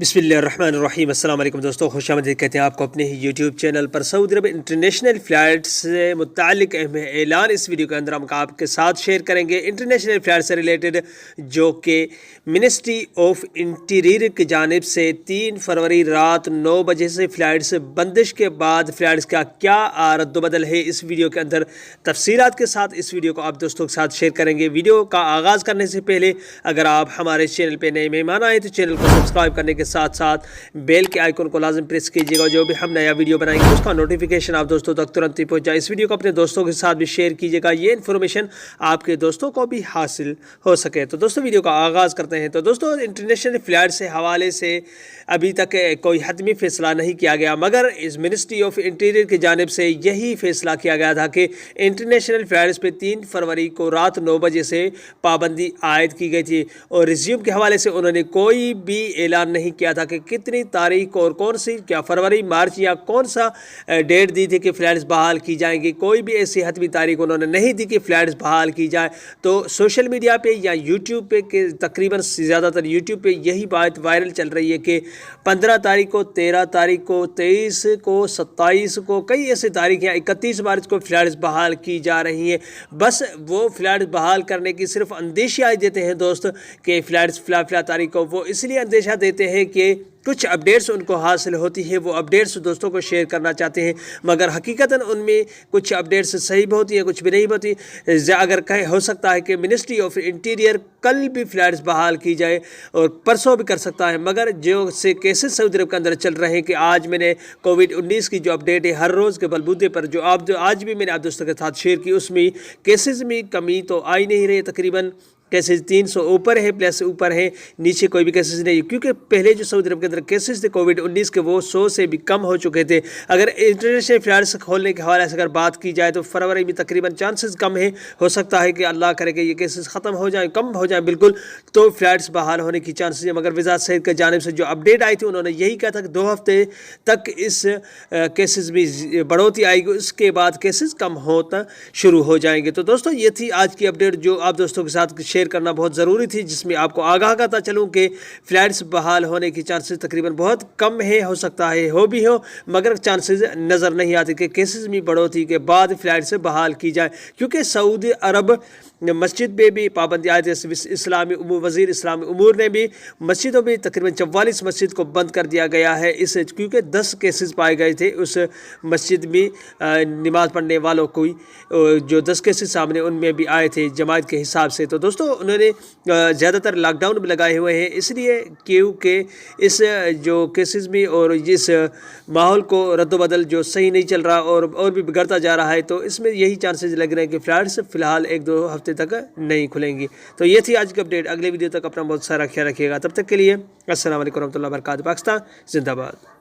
बिस्मिल्लाहिर्रहमानिर्रहीम। अस्सलाम वालेकुम दोस्तों, खुश आमदीद कहते हैं आपको अपने ही यूट्यूब चैनल पर। सऊदी अरब इंटरनेशनल फ़्लाइट से मुतालिक अहम ऐलान इस वीडियो के अंदर हम आपके साथ शेयर करेंगे। इंटरनेशनल फ़्लाइट से रिलेटेड जो कि मिनिस्ट्री ऑफ इंटीरियर की जानिब से 3 फरवरी रात 9 बजे से फ़्लाइट से बंदिश के बाद फ़्लाइट्स का क्या रद्दबदल है, इस वीडियो के अंदर तफसीलात के साथ इस वीडियो को आप दोस्तों के साथ शेयर करेंगे। वीडियो का आगाज़ करने से पहले अगर आप हमारे चैनल पर नए मेहमान आए तो चैनल को सब्सक्राइब करने के साथ साथ बेल के आइकन को लाजम प्रेस कीजिएगा। जो भी हम नया वीडियो बनाएंगे उसका नोटिफिकेशन आप दोस्तों तक तुरंत ही पहुंच जाए। इस वीडियो को अपने दोस्तों के साथ भी शेयर कीजिएगा, ये इन्फॉर्मेशन आपके दोस्तों को भी हासिल हो सके। तो दोस्तों वीडियो का आगाज़ करते हैं। तो दोस्तों इंटरनेशनल फ़्लाइट से हवाले से अभी तक कोई हतमी फ़ैसला नहीं किया गया, मगर इस मिनिस्ट्री ऑफ इंटीरियर की जानिब से यही फ़ैसला किया गया था कि इंटरनेशनल फ़्लाइट्स पे 3 फरवरी को रात 9 बजे से पाबंदी आयद की गई थी। और रिज्यूम के हवाले से उन्होंने कोई भी ऐलान नहीं किया था कि कितनी तारीख और कौन सी, क्या फरवरी, मार्च या कौन सा डेट दी थी कि फ़्लाइट्स बहाल की जाएंगी। कोई भी ऐसी हतमी तारीख उन्होंने नहीं दी कि फ़्लाइट्स बहाल की जाए। तो सोशल मीडिया पे या यूट्यूब पे के तकरीबन ज़्यादातर यूट्यूब पे यही बात वायरल चल रही है कि 15 तारीख को, 13 तारीख को, 23 को, 27 को, कई ऐसी तारीख या 31 मार्च को फ़्लाइट्स बहाल की जा रही हैं। बस वो फ़्लाइट्स बहाल करने की सिर्फ अंदेशा देते हैं दोस्त कि फ़्लाइट्स फ़िलहाल तारीख को, वो इसलिए अंदेशा देते हैं कि कुछ अपडेट्स उनको हासिल होती है, वो अपडेट्स दोस्तों को शेयर करना चाहते हैं, मगर हकीकतन उनमें कुछ अपडेट्स सही भी होती है, कुछ भी नहीं होती। अगर कहे हो सकता है कि मिनिस्ट्री ऑफ इंटीरियर कल भी फ़्लाइट्स बहाल की जाए और परसों भी कर सकता है, मगर जो से केसेस सऊदी अरब के अंदर चल रहे हैं कि आज मैंने कोविड-19 की जो अपडेट है हर रोज़ के बलबूते पर जो आज भी मैंने आप दोस्तों के साथ शेयर की, उसमें केसेस में कमी तो आ ही नहीं रही। तकरीबन केसेस 300 ऊपर है, प्लस ऊपर है, नीचे कोई भी केसेस नहीं, क्योंकि पहले जो सऊदी अरब के अंदर केसेस थे कोविड-19 के वो 100 से भी कम हो चुके थे। अगर इंटरनेशनल फ़्लाइट्स खोलने के हवाले से अगर बात की जाए तो फरवरी में तकरीबन चांसेस कम है, हो सकता है कि अल्लाह करे कि ये केसेस ख़त्म हो जाए, कम हो जाए बिल्कुल, तो फ़्लाइट्स बहाल होने की चांसेस है। मगर वज़ारत सेहत की जानिब से जो अपडेट आई थी उन्होंने यही कहा था कि 2 हफ्ते तक इस केसेस में बढ़ोतरी आएगी, उसके बाद केसेस कम होता शुरू हो जाएंगे। तो दोस्तों ये थी आज की अपडेट जो आप दोस्तों के साथ शेयर करना बहुत ज़रूरी थी, जिसमें आपको आगाह करता चलूँ कि फ़्लाइट्स बहाल होने की चांसेस तकरीबन बहुत कम है, हो सकता है हो भी हो, मगर चांसेस नज़र नहीं आते कि केसेस में बढ़ोतरी के बाद फ़्लाइट्स बहाल की जाए। क्योंकि सऊदी अरब मस्जिद में भी पाबंदी आयत इस्लामी वज़ीर इस्लामी उमूर ने भी मस्जिदों में तकरीबन 44 मस्जिद को बंद कर दिया गया है, इस क्योंकि 10 केसेस पाए गए थे उस मस्जिद में नमाज़ पढ़ने वालों को, जो 10 केसेस सामने उनमें भी आए थे जमात के हिसाब से। तो दोस्तों उन्होंने ज़्यादातर लॉकडाउन भी लगाए हुए हैं, इसलिए क्योंकि इस जो केसेस में और इस माहौल को रद्दबदल जो सही नहीं चल रहा और भी बिगड़ता जा रहा है, तो इसमें यही चांसेस लग रहे हैं कि फ़्लाइट्स फ़िलहाल 1-2 हफ्ते तक नहीं खुलेंगी। तो ये थी आज की अपडेट। अगले वीडियो तक अपना बहुत सारा ख्याल रखिएगा। तब तक के लिए अस्सलाम वालेकुम रहमतुल्लाहि व बरकातहू। पाकिस्तान जिंदाबाद।